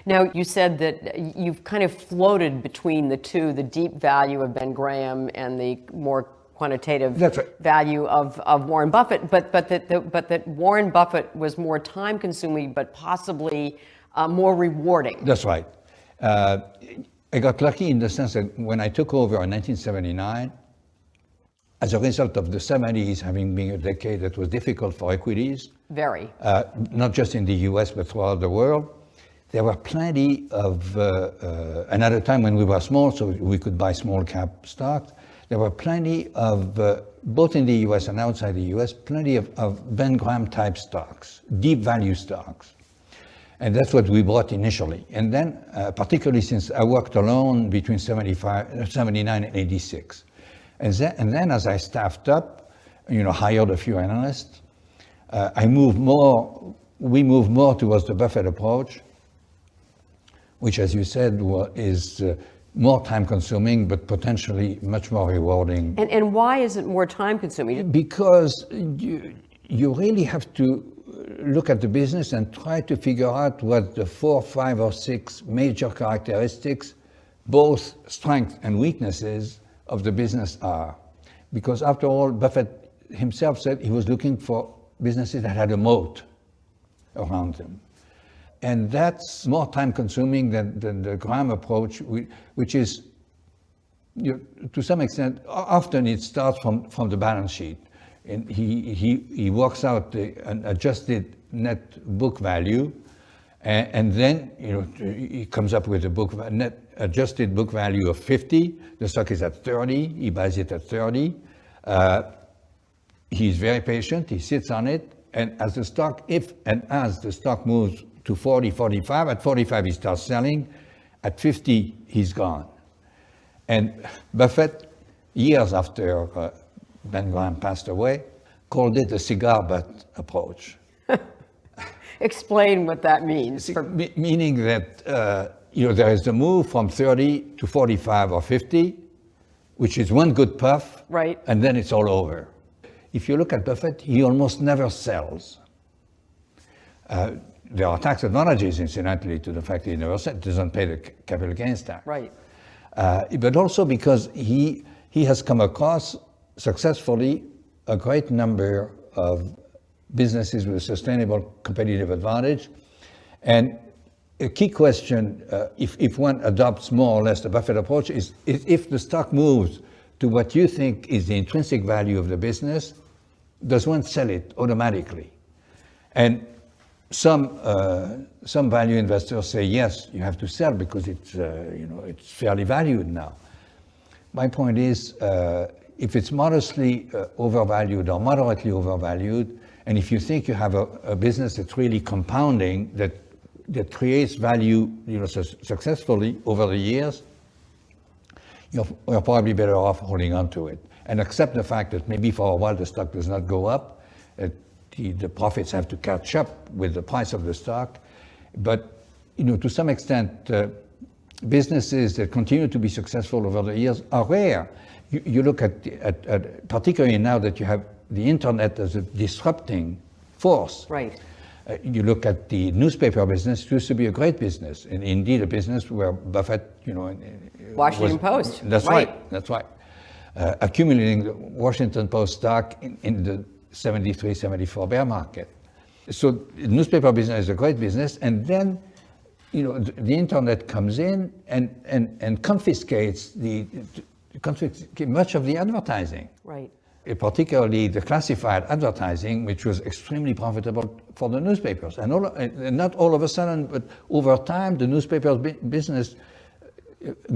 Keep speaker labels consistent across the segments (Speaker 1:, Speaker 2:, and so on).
Speaker 1: Now, you said that you've kind of floated between the two, the deep value of Ben Graham and the more quantitative
Speaker 2: That's right.
Speaker 1: value of Warren Buffett, but that Warren Buffett was more time consuming, but possibly more rewarding.
Speaker 2: That's right. I got lucky in the sense that when I took over in 1979, as a result of the 70s having been a decade that was difficult for equities,
Speaker 1: Very.
Speaker 2: Not just in the US, but throughout the world, there were plenty of, and at a time when we were small, so we could buy small cap stocks, there were plenty of, both in the US and outside the US, plenty of Ben Graham type stocks, deep value stocks. And that's what we bought initially. And then, particularly since I worked alone between 79 and 86. And then as I staffed up, hired a few analysts, we moved more towards the Buffett approach, which, as you said, is more time consuming, but potentially much more rewarding.
Speaker 1: And why is it more time consuming?
Speaker 2: Because you really have to look at the business and try to figure out what the 4, 5, or 6 major characteristics, both strengths and weaknesses of the business are. Because after all, Buffett himself said he was looking for businesses that had a moat around them. And that's more time consuming than the Graham approach, which is, to some extent, often it starts from the balance sheet. And he works out an adjusted net book value, and then he comes up with a net adjusted book value of 50. The stock is at 30. He buys it at 30. He's very patient. He sits on it, and as the stock moves to 40, 45, at 45 he starts selling. At 50 he's gone. And Buffett, years after Ben Graham passed away, called it a cigar butt approach.
Speaker 1: Explain what that means.
Speaker 2: Meaning that there is the move from 30 to 45 or 50, which is one good puff,
Speaker 1: right,
Speaker 2: and then it's all over. If you look at Buffett, he almost never sells. There are tax advantages, incidentally, to the fact that he never sells. Doesn't pay the capital gains tax.
Speaker 1: Right.
Speaker 2: But also because he has come across successfully a great number of businesses with a sustainable competitive advantage. And a key question, if one adopts more or less the Buffett approach, is if the stock moves to what you think is the intrinsic value of the business, does one sell it automatically? And some value investors say, yes, you have to sell because it's fairly valued now. My point is, if it's modestly overvalued or moderately overvalued, and if you think you have a business that's really compounding, that creates value successfully over the years, you're probably better off holding on to it. And accept the fact that maybe for a while the stock does not go up, the profits have to catch up with the price of the stock. But to some extent, businesses that continue to be successful over the years are rare. You look at particularly now that you have the internet as a disrupting force.
Speaker 1: Right.
Speaker 2: You look at the newspaper business. It used to be a great business, and indeed a business where Buffett,
Speaker 1: Washington Post.
Speaker 2: That's right. That's right. Accumulating the Washington Post stock in the 73, 74 bear market. So the newspaper business is a great business, and then the internet comes in and confiscates much of the advertising.
Speaker 1: Right.
Speaker 2: Particularly the classified advertising, which was extremely profitable for the newspapers. And not all of a sudden, but over time, the newspaper business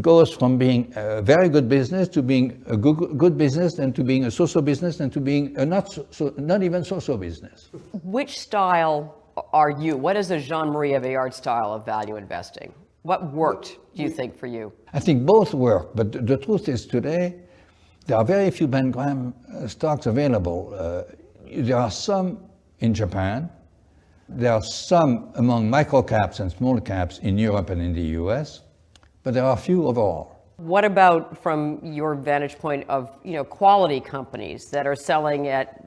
Speaker 2: goes from being a very good business to being a good business, and to being a so-so business, and to being a not even so-so business.
Speaker 1: Which style are you? What is the Jean-Marie Eveillard style of value investing? What worked, do you think, for you?
Speaker 2: I think both work, but the truth is today, there are very few Ben Graham stocks available. There are some in Japan. There are some among micro caps and small caps in Europe and in the US, but there are few overall.
Speaker 1: What about from your vantage point of quality companies that are selling at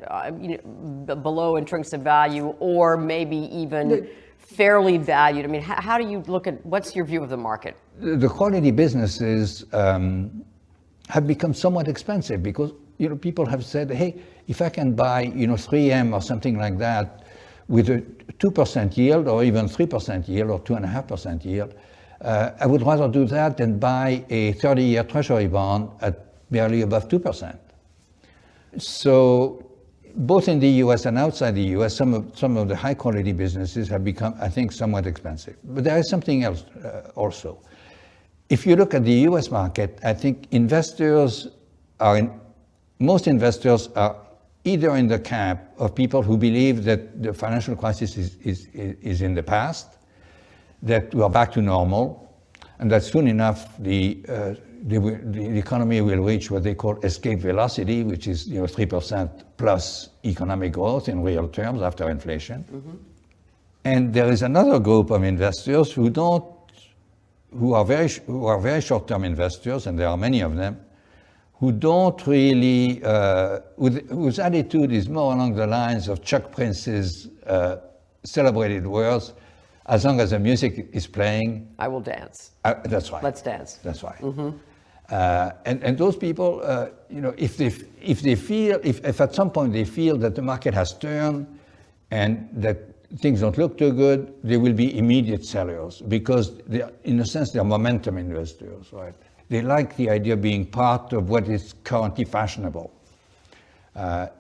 Speaker 1: below intrinsic value, or maybe even fairly valued? I mean, how do you look at, what's your view of the market?
Speaker 2: The quality businesses have become somewhat expensive because, people have said, hey, if I can buy, 3M or something like that with a 2% yield or even 3% yield or 2.5% yield, I would rather do that than buy a 30-year treasury bond at barely above 2%. So both in the US and outside the US, some of the high quality businesses have become, I think, somewhat expensive. But there is something else also. If you look at the US market, I think most investors are either in the camp of people who believe that the financial crisis is in the past, that we are back to normal, and that soon enough the economy will reach what they call escape velocity, which is 3% plus economic growth in real terms after inflation. Mm-hmm. And there is another group of investors who are very short-term investors, and there are many of them, who don't really, whose attitude is more along the lines of Chuck Prince's celebrated words, as long as the music is playing,
Speaker 1: I will dance.
Speaker 2: That's right.
Speaker 1: Let's dance.
Speaker 2: That's right. Mm-hmm. And those people, if at some point they feel that the market has turned and that things don't look too good, they will be immediate sellers because in a sense they're momentum investors, right? They like the idea of being part of what is currently fashionable. But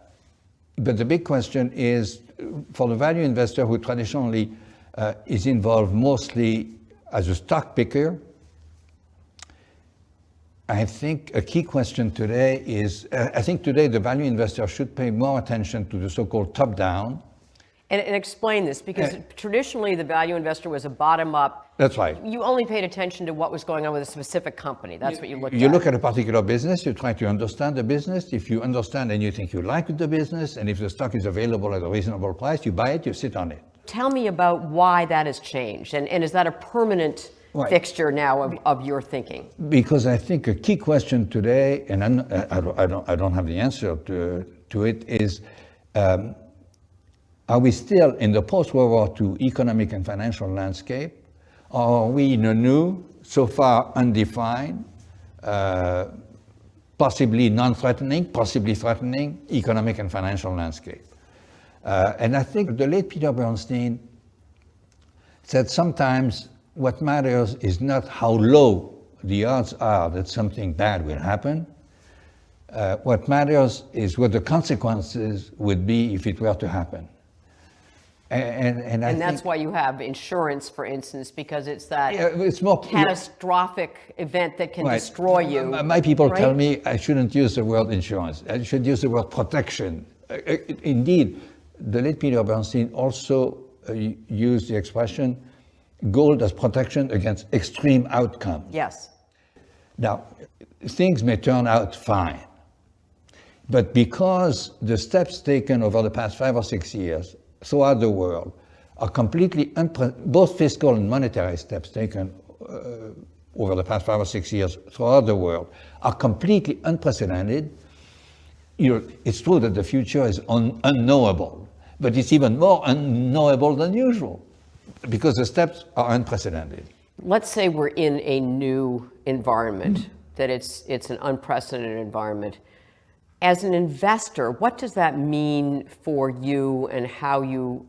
Speaker 2: the big question is, for the value investor who traditionally is involved mostly as a stock picker, I think a key question today is, I think today the value investor should pay more attention to the so-called top-down.
Speaker 1: And explain this, because traditionally the value investor was a bottom-up.
Speaker 2: That's right.
Speaker 1: You only paid attention to what was going on with a specific company. That's what you looked at.
Speaker 2: You look at a particular business, you try to understand the business. If you understand and you think you like the business, and if the stock is available at a reasonable price, you buy it, you sit on it.
Speaker 1: Tell me about why that has changed, and is that a permanent fixture now of your thinking? Because
Speaker 2: I think a key question today, and I don't have the answer to it, is are we still in the post-World War II economic and financial landscape, or are we in a new, so far undefined, possibly non-threatening, possibly threatening economic and financial landscape? And I think the late Peter Bernstein said sometimes what matters is not how low the odds are that something bad will happen. What matters is what the consequences would be if it were to happen. And
Speaker 1: that's why you have insurance, for instance, because it's that
Speaker 2: it's more
Speaker 1: catastrophic event that can destroy you.
Speaker 2: My people tell me I shouldn't use the word insurance. I should use the word protection. Indeed, the late Peter Bernstein also used the expression gold as protection against extreme outcomes.
Speaker 1: Yes.
Speaker 2: Now, things may turn out fine, but because the steps taken over the past 5 or 6 years throughout the world are completely, both fiscal and monetary steps taken over the past 5 or 6 years throughout the world are completely unprecedented. It's true that the future is unknowable, but it's even more unknowable than usual because the steps are unprecedented.
Speaker 1: Let's say we're in a new environment, that it's an unprecedented environment. As an investor, what does that mean for you and how you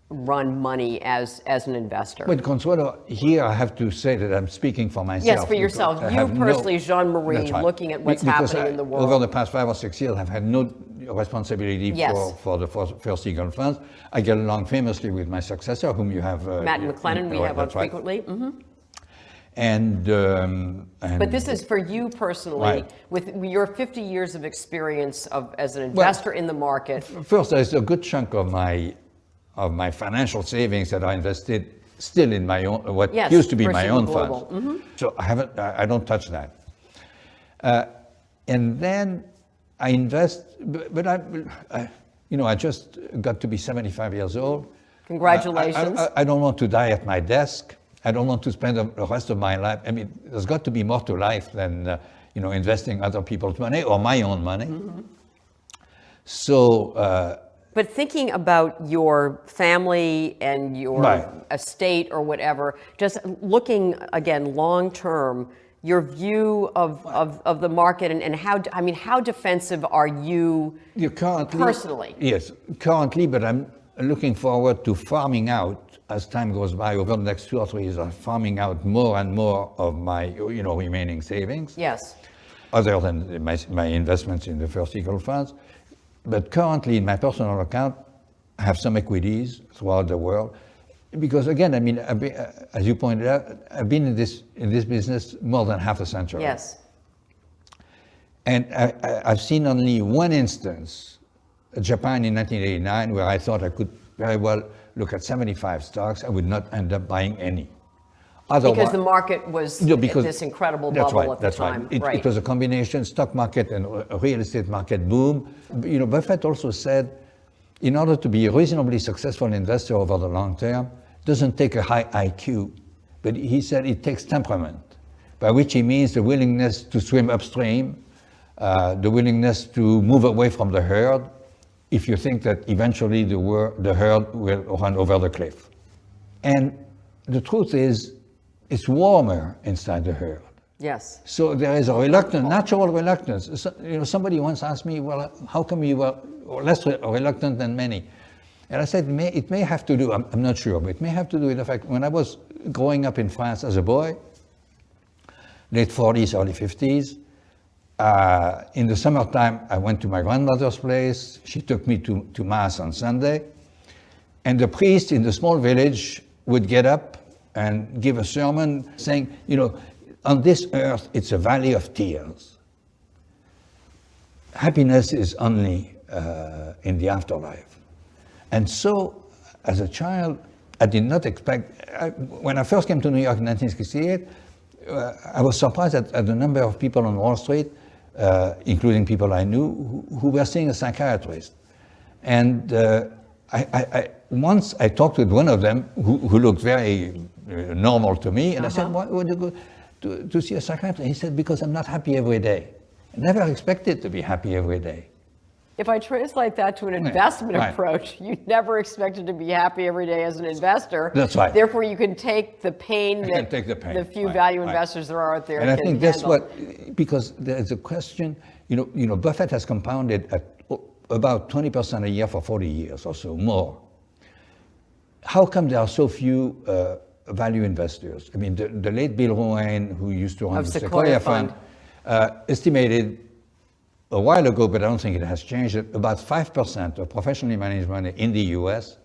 Speaker 1: run money as an investor?
Speaker 2: But Consuelo, here I have to say that I'm speaking for myself.
Speaker 1: Yes, for yourself. You personally, Jean-Marie, looking at what's happening in the world.
Speaker 2: Over the past 5 or 6 years, I've had no responsibility for the First Eagle funds. I get along famously with my successor, whom you have...
Speaker 1: Matt McLennan, we have on frequently. Mm-hmm.
Speaker 2: And
Speaker 1: but this is for you personally, with your 50 years of experience as an investor in the market.
Speaker 2: First, there's a good chunk of my financial savings that are invested still in my own, used to be my own funds. Mm-hmm. So I don't touch that. And then I invest, but I just got to be 75 years old.
Speaker 1: Congratulations.
Speaker 2: I don't want to die at my desk. I don't want to spend the rest of my life. I mean, there's got to be more to life than investing other people's money or my own money. Mm-hmm. So
Speaker 1: But thinking about your family and your
Speaker 2: Right.
Speaker 1: estate or whatever, just looking again long term, your view of the market and how defensive are you personally?
Speaker 2: Yes, currently, but I'm looking forward to farming out as time goes by over the next 2 or 3 years. I'm farming out more and more of my remaining savings.
Speaker 1: Yes.
Speaker 2: Other than my investments in the first equal funds. But currently in my personal account, I have some equities throughout the world. Because again, as you pointed out, I've been in this business more than half a century.
Speaker 1: Yes.
Speaker 2: And I've seen only one instance, Japan in 1989, where I thought I could very well look at 75 stocks. I would not end up buying any.
Speaker 1: Because the market was this incredible bubble at the time.
Speaker 2: Right. It was a combination, stock market and real estate market boom. Buffett also said, in order to be a reasonably successful investor over the long term, it doesn't take a high IQ, but he said it takes temperament, by which he means the willingness to swim upstream, the willingness to move away from the herd, if you think that eventually the herd will run over the cliff. And the truth is, it's warmer inside the herd.
Speaker 1: Yes.
Speaker 2: So there is a reluctance, natural reluctance. Somebody once asked me, well, how come you were less reluctant than many? And I said, it may have to do, I'm not sure, but it may have to do with the fact, when I was growing up in France as a boy, late 40s, early 50s, in the summertime, I went to my grandmother's place. She took me to Mass on Sunday. And the priest in the small village would get up and give a sermon saying, on this earth, it's a valley of tears. Happiness is only in the afterlife. And so, as a child, I did not expect, when I first came to New York in 1968, I was surprised at the number of people on Wall Street, including people I knew, who were seeing a psychiatrist. And once I talked with one of them who looked very normal to me, and I said, why would you go to see a psychiatrist? He said, because I'm not happy every day. I never expected to be happy every day.
Speaker 1: If I translate that to an investment approach, you never expected to be happy every day as an investor.
Speaker 2: That's right.
Speaker 1: Therefore, you can take the pain the few value investors there are out there.
Speaker 2: And I think that's because there is a question, Buffett has compounded at about 20% a year for 40 years or so, more. How come there are so few value investors? I mean, the late Bill Ruane, who used to run the Sequoia Fund, estimated a while ago, but I don't think it has changed, that about 5% of professionally managed money in the US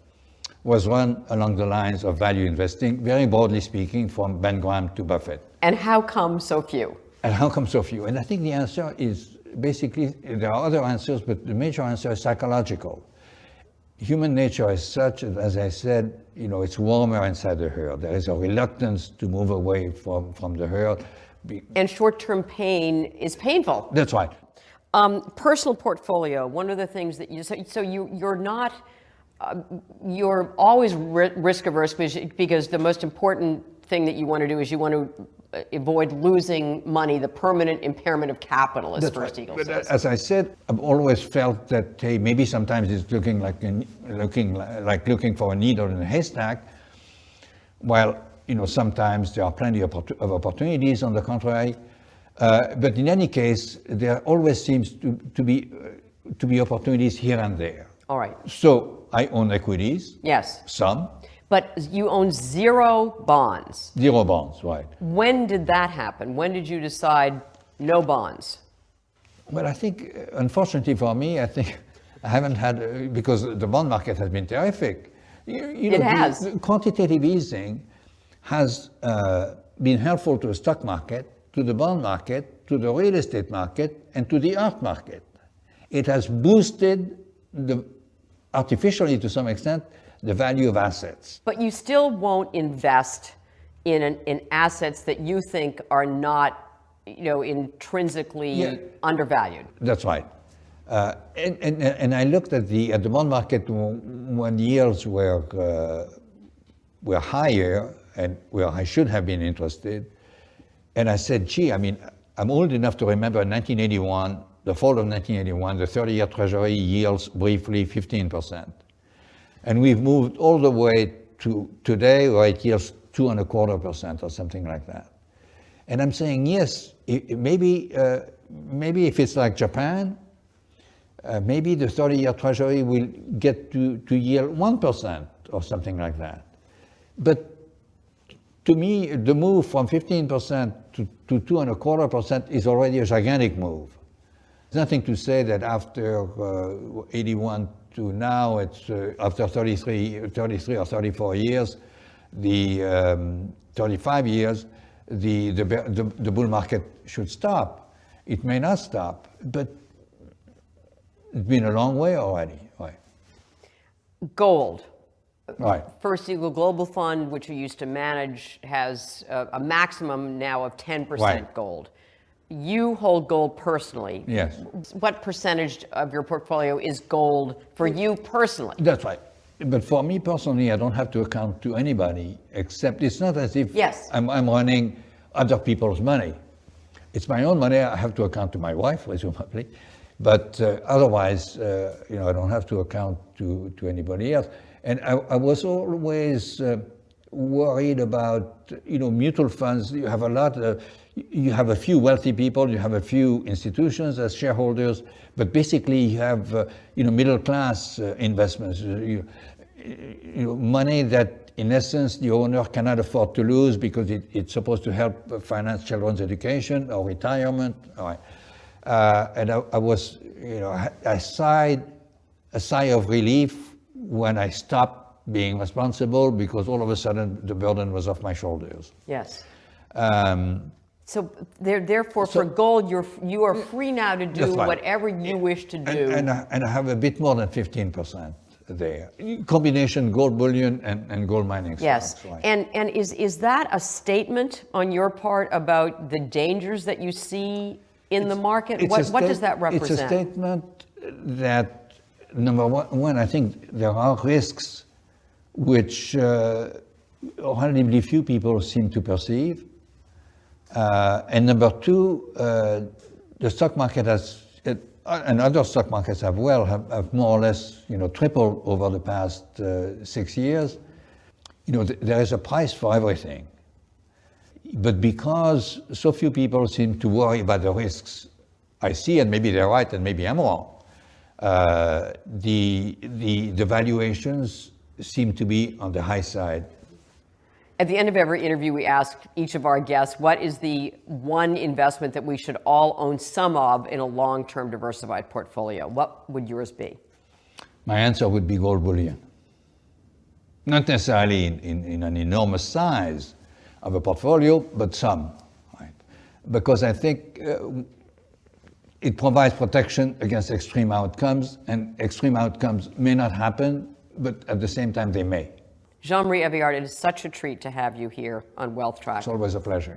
Speaker 2: was run along the lines of value investing, very broadly speaking, from Ben Graham to Buffett.
Speaker 1: And how come so few?
Speaker 2: And how come so few? And I think the answer is basically, there are other answers, but the major answer is psychological. Human nature is such, as I said, it's warmer inside the herd. There is a reluctance to move away from the herd.
Speaker 1: And short-term pain is painful.
Speaker 2: That's right.
Speaker 1: Personal portfolio, one of the things that you're not, you're always risk averse because the most important thing that you want to do is you want to avoid losing money, the permanent impairment of capital, as First Eagle says.
Speaker 2: As I said, I've always felt that, hey, maybe sometimes it's looking like looking for a needle in a haystack, while sometimes there are plenty of opportunities. On the contrary, but in any case, there always seems to be opportunities here and there.
Speaker 1: All right.
Speaker 2: So I own equities.
Speaker 1: Yes.
Speaker 2: Some.
Speaker 1: But you own 0 bonds.
Speaker 2: 0 bonds, right.
Speaker 1: When did that happen? When did you decide no bonds?
Speaker 2: Well, I think, unfortunately for me, I haven't had, because the bond market has been terrific.
Speaker 1: It has.
Speaker 2: The quantitative easing has been helpful to the stock market, to the bond market, to the real estate market, and to the art market. It has boosted, artificially to some extent, the value of assets.
Speaker 1: But you still won't invest in assets that you think are not, intrinsically undervalued.
Speaker 2: That's right. And I looked at the bond market when yields were higher and where I should have been interested. And I said, gee, I'm old enough to remember in 1981 the fall of 1981, the 30-year Treasury yields briefly 15%. And we've moved all the way to today where it yields 2.25% or something like that. And I'm saying, yes, maybe if it's like Japan, maybe the 30-year Treasury will get to yield 1% or something like that. But to me, the move from 15% to 2.25% is already a gigantic move. There's nothing to say that after 81 to now, it's after 33 or 34 years, the 35 years, the bull market should stop. It may not stop, but it's been a long way already. Right.
Speaker 1: Gold.
Speaker 2: Right.
Speaker 1: First Eagle Global Fund, which we used to manage, has a maximum now of 10%
Speaker 2: Right.
Speaker 1: gold. You hold gold personally.
Speaker 2: Yes.
Speaker 1: What percentage of your portfolio is gold for you personally?
Speaker 2: That's right. But for me personally, I don't have to account to anybody, except it's not as if
Speaker 1: Yes.
Speaker 2: I'm running other people's money. It's my own money. I have to account to my wife, presumably. But otherwise, I don't have to account to anybody else. And I was always worried about, mutual funds. You have you have a few wealthy people, you have a few institutions as shareholders, but basically you have, middle class investments. Money that, in essence, the owner cannot afford to lose because it's supposed to help finance children's education or retirement. All right. And I was, I sighed a sigh of relief when I stopped being responsible because all of a sudden the burden was off my shoulders.
Speaker 1: Yes. So therefore, for gold, you are free now to do
Speaker 2: right.
Speaker 1: whatever you wish to do.
Speaker 2: And I have a bit more than 15% there. Combination gold bullion and gold mining
Speaker 1: Yes.
Speaker 2: stocks. Right.
Speaker 1: And is that a statement on your part about the dangers that you see in the market? What does that represent?
Speaker 2: It's a statement that, number one, I think there are risks which relatively few people seem to perceive. And number two, the stock market and other stock markets have more or less, tripled over the past 6 years. There is a price for everything. But because so few people seem to worry about the risks I see, and maybe they're right and maybe I'm wrong, the valuations seem to be on the high side.
Speaker 1: At the end of every interview, we ask each of our guests, what is the one investment that we should all own some of in a long-term diversified portfolio? What would yours be?
Speaker 2: My answer would be gold bullion. Not necessarily in an enormous size of a portfolio, but some. Right? Because I think it provides protection against extreme outcomes, and extreme outcomes may not happen, but at the same time they may.
Speaker 1: Jean-Marie Eveillard, it is such a treat to have you here on Wealth Track.
Speaker 2: It's always a pleasure.